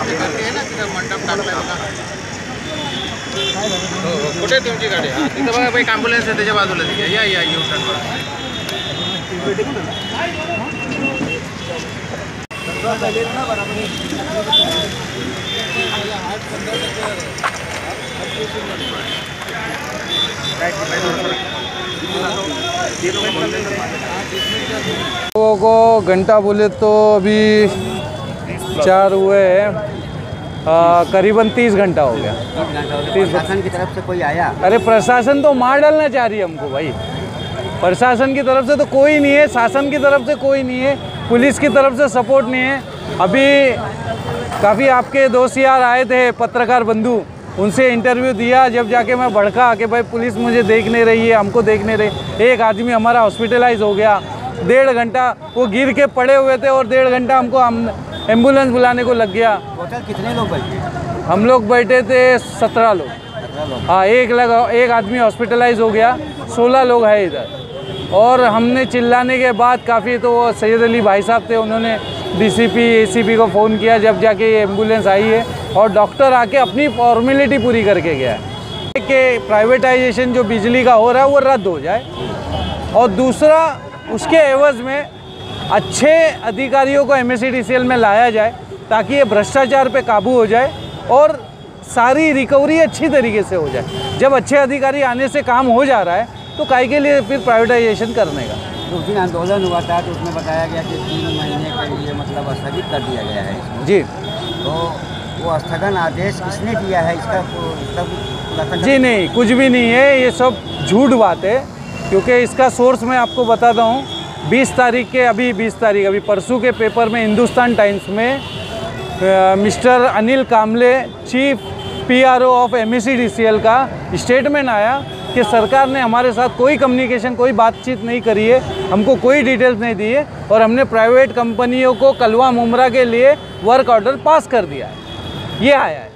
मंडप टाकलाय बघा. कुठे तुमची गाडी? तिथं बघा एक ॲम्ब्युलन्स आहे त्याच्या बाजूला. या या येऊ शकता. लोगों को घंटा बोले तो अभी 4 हुए हैं, करीबन 30 घंटा हो गया. प्रशासन की तरफ से कोई आया? अरे प्रशासन तो मार डालना चाह रही है हमको भाई. प्रशासन की तरफ से तो कोई नहीं है, शासन की तरफ से कोई नहीं है, पुलिस की तरफ से सपोर्ट नहीं है. अभी काफ़ी आपके दोस्त यार आए थे, पत्रकार बंधु, उनसे इंटरव्यू दिया. जब जाके मैं भड़का कि भाई पुलिस मुझे देख नहीं रही है, हमको देख नहीं रही. एक आदमी हमारा हॉस्पिटलाइज हो गया. 1.5 घंटा वो गिर के पड़े हुए थे और 1.5 घंटा हमको एम्बुलेंस बुलाने को लग गया. टोटल कितने लोग बैठे? हम लोग बैठे थे 17 लोग. हाँ, एक आदमी हॉस्पिटलाइज हो गया. 16 लोग हैं इधर. और हमने चिल्लाने के बाद काफ़ी, तो वो सैयद अली भाई साहब थे, उन्होंने डीसीपी एसीपी को फ़ोन किया. जब जाके ये एम्बुलेंस आई है और डॉक्टर आके अपनी फॉर्मेलिटी पूरी करके गया है कि प्राइवेटाइजेशन जो बिजली का हो रहा है वो रद्द हो जाए. और दूसरा, उसके एवज़ में अच्छे अधिकारियों को MSEDCL में लाया जाए ताकि ये भ्रष्टाचार पे काबू हो जाए और सारी रिकवरी अच्छी तरीके से हो जाए. जब अच्छे अधिकारी आने से काम हो जा रहा है तो काहे के लिए फिर प्राइवेटाइजेशन करने का. तो उस दिन आंदोलन हुआ था तो उसमें बताया गया कि 3 महीने के लिए मतलब स्थगित कर दिया गया है इसको. जी, तो वो स्थगन आदेश किसने दिया है? इसका जी नहीं, कुछ भी नहीं है, ये सब झूठ बात है. क्योंकि इसका सोर्स मैं आपको बताता हूँ. 20 तारीख के, अभी 20 तारीख, अभी परसों के पेपर में, हिंदुस्तान टाइम्स में mister Anil Kamle, chief PRO of MSEDCL का स्टेटमेंट आया कि सरकार ने हमारे साथ कोई कम्युनिकेशन, कोई बातचीत नहीं करी है, हमको कोई डिटेल्स नहीं दी है और हमने प्राइवेट कंपनियों को कलवा मुमरा के लिए वर्क ऑर्डर पास कर दिया है. ये आया है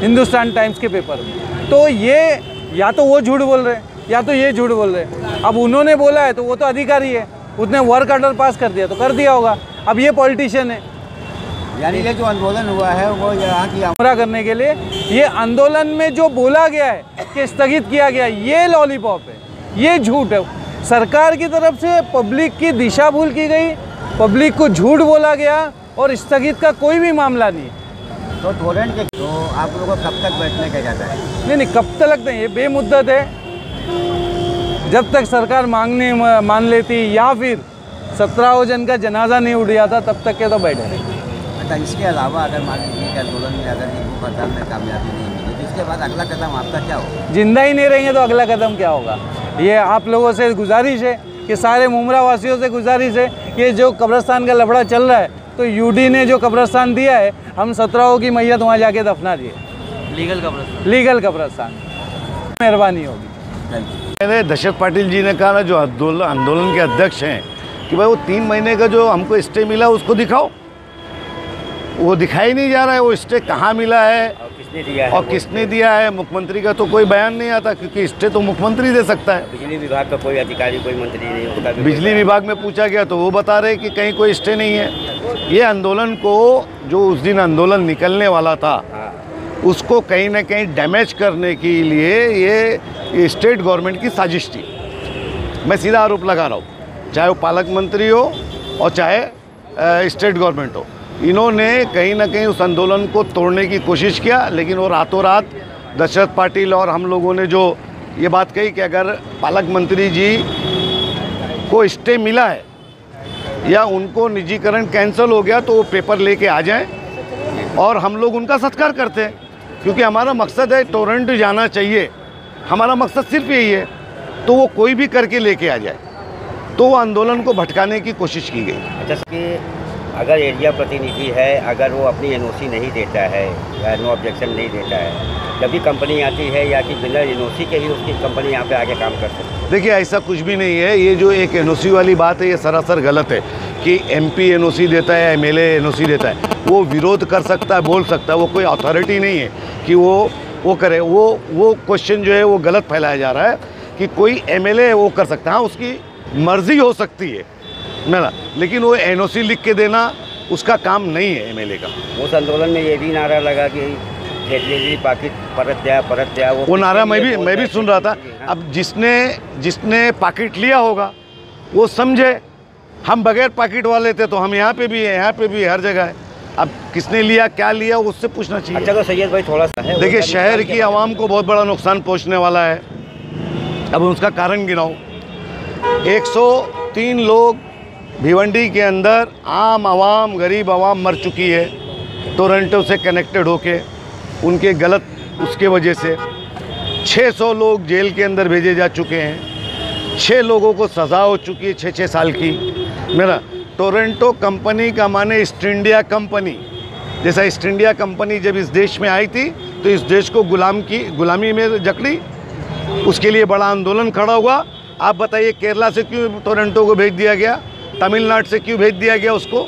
हिंदुस्तान टाइम्स के पेपर में. तो ये या तो वो झूठ बोल रहे हैं या तो ये झूठ बोल रहे हैं. अब उन्होंने बोला है तो वो तो अधिकारी है, उसने वर्क ऑर्डर पास कर दिया तो कर दिया होगा. अब ये पॉलिटिशियन है. यानी ये जो आंदोलन हुआ है वो यहाँ की पूरा करने के लिए, ये आंदोलन में जो बोला गया है कि स्थगित किया गया, ये लॉलीपॉप है, ये झूठ है. सरकार की तरफ से पब्लिक की दिशा भूल की गई, पब्लिक को झूठ बोला गया और स्थगित का कोई भी मामला नहीं है. तो टोरेंट के तो आप लोगों को कब तक बैठने का जाता है? नहीं, कब तक नहीं, ये बेमुद्दत है. जब तक सरकार मान लेती या फिर 17 जन का जनाजा नहीं उठ जाता तब तक के तो बैठे रहे. अच्छा, इसके अलावा अगर मान लीजिए कि आंदोलन में अगर ये भूख हड़ताल में कामयाबी नहीं मिली तो इसके बाद अगला कदम आपका क्या होगा? जिंदा ही नहीं रहेंगे तो अगला कदम क्या होगा? ये आप लोगों से गुजारिश है कि सारे मुमरा वासियों से गुजारिश है, ये जो कब्रिस्तान का लफड़ा चल रहा है तो UD ने जो कब्रिस्तान दिया है, हम 17 की मैयत वहाँ जाके दफना दिए. लीगल कब्रिस्तान. मेहरबानी होगी. मैंने दशरथ पाटिल जी ने कहा ना, जो आंदोलन के अध्यक्ष हैं, कि भाई वो 3 महीने का जो हमको स्टे मिला उसको दिखाओ. वो दिखाई नहीं जा रहा है. वो स्टे कहाँ मिला है और किसने दिया है. मुख्यमंत्री का तो कोई बयान नहीं आता क्योंकि स्टे तो मुख्यमंत्री दे सकता है. बिजली विभाग का कोई अधिकारी, कोई मंत्री नहीं होता. बिजली विभाग में पूछा गया तो वो बता रहे कि कहीं कोई स्टे नहीं है. ये आंदोलन को, जो उस दिन आंदोलन निकलने वाला था, उसको कहीं ना कहीं डैमेज करने के लिए ये स्टेट गवर्नमेंट की साजिश थी. मैं सीधा आरोप लगा रहा हूँ, चाहे वो पालक मंत्री हो और चाहे स्टेट गवर्नमेंट हो. इन्होंने कहीं ना कहीं उस आंदोलन को तोड़ने की कोशिश किया, लेकिन वो रातों रात दशरथ पाटिल और हम लोगों ने जो ये बात कही कि अगर पालक मंत्री जी को स्टे मिला है या उनको निजीकरण कैंसिल हो गया तो वो पेपर लेके आ जाएं और हम लोग उनका सत्कार करते हैं. क्योंकि हमारा मकसद है टोरेंट जाना चाहिए, हमारा मकसद सिर्फ यही है. तो वो कोई भी करके लेके आ जाए. तो वो आंदोलन को भटकाने की कोशिश की गई. अच्छा, कि अगर एरिया प्रतिनिधि है, अगर वो अपनी NOC नहीं देता है या नो ऑब्जेक्शन नहीं देता है, जब भी कंपनी आती है या कि बिना NOC के ही उसकी कंपनी यहाँ पे आके काम कर सकती है? देखिए, ऐसा कुछ भी नहीं है. ये जो एक NOC वाली बात है, ये सरासर गलत है कि MP NOC देता है, MLA NOC देता है. वो विरोध कर सकता है, बोल सकता है, वो कोई अथॉरिटी नहीं है कि वो करे. वो क्वेश्चन जो है वो गलत फैलाया जा रहा है कि कोई MLA वो कर सकता है. हाँ, उसकी मर्ज़ी हो सकती है ना, लेकिन वो NOC लिख के देना उसका काम नहीं है एमएलए का। उस आंदोलन में ये भी नारा लगा कि जेटली पाकिट परत दिया वो नारा मैं भी सुन रहा था। अब जिसने पाकिट लिया होगा वो समझे, हम बगैर पाकिट वाले थे तो हम यहाँ पे भी है, यहाँ पे भी हर जगह है। अब किसने लिया, क्या लिया, उससे पूछना चाहिए। अच्छा, तो सैयद भाई थोड़ा सा है, देखिए शहर की आवाम को बहुत बड़ा नुकसान पहुँचने वाला है। अब उसका कारण गिनाऊँ, 103 लोग भिवंडी के अंदर आम आवाम, गरीब आवाम मर चुकी है टोरंटो से कनेक्टेड होके, उनके गलत उसके वजह से। 600 लोग जेल के अंदर भेजे जा चुके हैं, 6 लोगों को सज़ा हो चुकी है 6-6 साल की। मेरा टोरंटो कंपनी का माने ईस्ट इंडिया कंपनी, जैसा ईस्ट इंडिया कंपनी जब इस देश में आई थी तो इस देश को गुलामी में जकड़ी, उसके लिए बड़ा आंदोलन खड़ा हुआ। आप बताइए केरला से क्यों टोरंटो को भेज दिया गया, तमिलनाडु से क्यों भेज दिया गया उसको।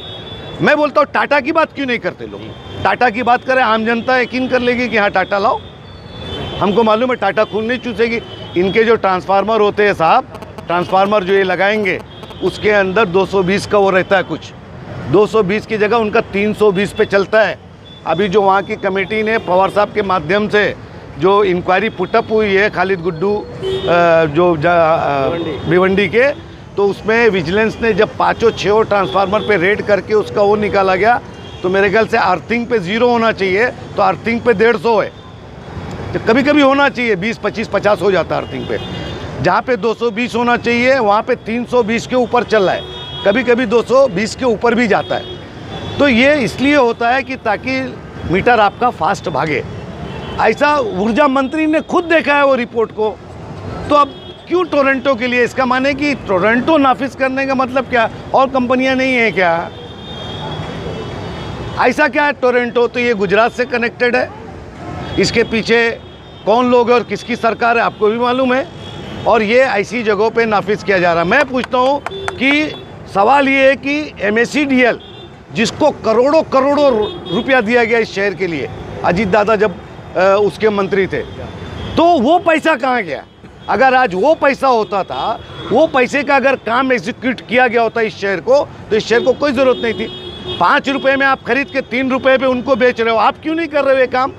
मैं बोलता हूँ टाटा की बात क्यों नहीं करते लोग। टाटा की बात करें, आम जनता यकीन कर लेगी कि हाँ टाटा लाओ। हमको मालूम है टाटा खून नहीं चूसेगी। इनके जो ट्रांसफार्मर होते हैं साहब, ट्रांसफार्मर जो ये लगाएंगे उसके अंदर 220 का वो रहता है, कुछ 220 की जगह उनका 320 पे चलता है। अभी जो वहाँ की कमेटी ने पवार साहब के माध्यम से जो इंक्वायरी पुटअप हुई है खालिद गुड्डू जो भिवंडी के, तो उसमें विजिलेंस ने जब 5-6 ट्रांसफार्मर पे रेड करके उसका वो निकाला गया, तो मेरे ख्याल से अर्थिंग पे 0 होना चाहिए, तो अर्थिंग पे 150 है। तो कभी कभी होना चाहिए 20, 25, 50 हो जाता है अर्थिंग पे। जहाँ पे 220 होना चाहिए वहाँ पे 320 के ऊपर चल रहा है, कभी कभी 220 के ऊपर भी जाता है। तो ये इसलिए होता है कि ताकि मीटर आपका फास्ट भागे। ऐसा ऊर्जा मंत्री ने खुद देखा है वो रिपोर्ट को। तो अब क्यों टोरंटो के लिए, इसका माने कि टोरंटो नाफिज करने का मतलब क्या, और कंपनियां नहीं है क्या? ऐसा क्या है टोरंटो? तो ये गुजरात से कनेक्टेड है, इसके पीछे कौन लोग हैं और किसकी सरकार है आपको भी मालूम है, और ये ऐसी जगहों पे नाफिज किया जा रहा है। मैं पूछता हूँ कि सवाल ये है कि MSEDL जिसको करोड़ों करोड़ों रुपया दिया गया इस शहर के लिए, अजीत दादा जब उसके मंत्री थे, तो वो पैसा कहाँ गया? अगर आज वो पैसा होता था, वो पैसे का अगर काम एग्जीक्यूट किया गया होता इस शहर को, तो इस शहर को कोई ज़रूरत नहीं थी। 5 रुपये में आप खरीद के 3 रुपये पे उनको बेच रहे हो। आप क्यों नहीं कर रहे हो ये काम?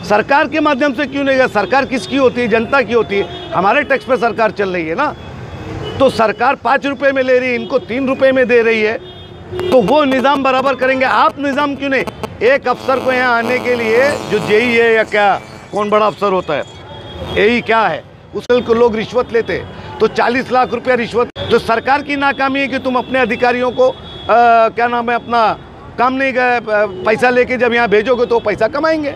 सरकार के माध्यम से क्यों नहीं? सरकार किसकी होती है? जनता की होती है। हमारे टैक्स पे सरकार चल रही है ना। तो सरकार 5 रुपये में ले रही है, इनको 3 रुपये में दे रही है, तो वो निज़ाम बराबर करेंगे। आप निज़ाम क्यों नहीं? एक अफसर को यहाँ आने के लिए जो जेई है या क्या, कौन बड़ा अफसर होता है, यही क्या है, उसको लोग रिश्वत लेते, तो 40 लाख रुपया रिश्वत। तो सरकार की नाकामी है कि तुम अपने अधिकारियों को क्या नाम है, अपना काम नहीं गए, पैसा लेके जब यहाँ भेजोगे तो पैसा कमाएंगे।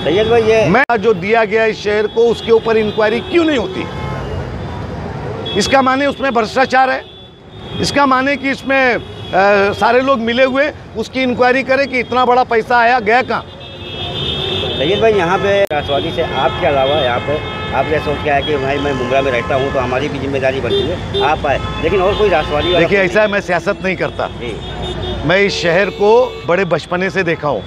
सैयद भाई ये मैं जो दिया गया इस शहर को, उसके ऊपर इंक्वायरी क्यों नहीं होती? इसका माने उसमें भ्रष्टाचार है, इसका माने कि इसमें सारे लोग मिले हुए, उसकी इंक्वायरी करें कि इतना बड़ा पैसा आया गया कहाँ। सैयद भाई यहाँ पे राष्ट्रवादी से आपके अलावा यहाँ पे आप ये सोच के आए कि भाई मैं मुंब्रा में रहता हूँ तो हमारी भी जिम्मेदारी बनती है, आप आए, लेकिन और कोई राष्ट्रवादी? देखिए ऐसा है, मैं सियासत नहीं करता, मैं इस शहर को बड़े बचपने से देखा हूँ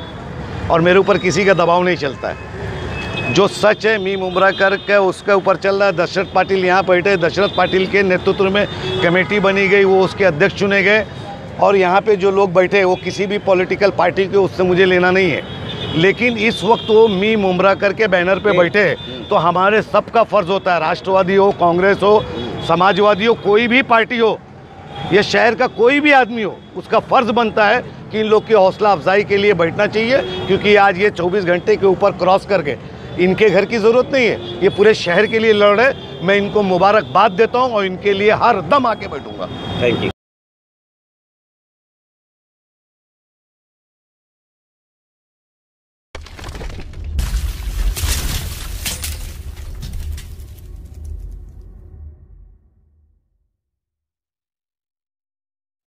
और मेरे ऊपर किसी का दबाव नहीं चलता है। जो सच है मी मुंब्रा करके उसके ऊपर चल रहा है। दशरथ पाटिल यहाँ बैठे, दशरथ पाटिल के नेतृत्व में कमेटी बनी गई, वो उसके अध्यक्ष चुने गए, और यहाँ पे जो लोग बैठे वो किसी भी पॉलिटिकल पार्टी के, उससे मुझे लेना नहीं है। लेकिन इस वक्त वो मी मुंब्रा करके बैनर पे बैठे, तो हमारे सबका फ़र्ज़ होता है, राष्ट्रवादी हो, कांग्रेस हो, समाजवादी हो, कोई भी पार्टी हो, ये शहर का कोई भी आदमी हो, उसका फ़र्ज़ बनता है कि इन लोग की हौसला अफजाई के लिए बैठना चाहिए। क्योंकि आज ये 24 घंटे के ऊपर क्रॉस करके, इनके घर की ज़रूरत नहीं है, ये पूरे शहर के लिए लड़ रहे। मैं इनको मुबारकबाद देता हूँ और इनके लिए हर दम आके बैठूँगा। Thank you.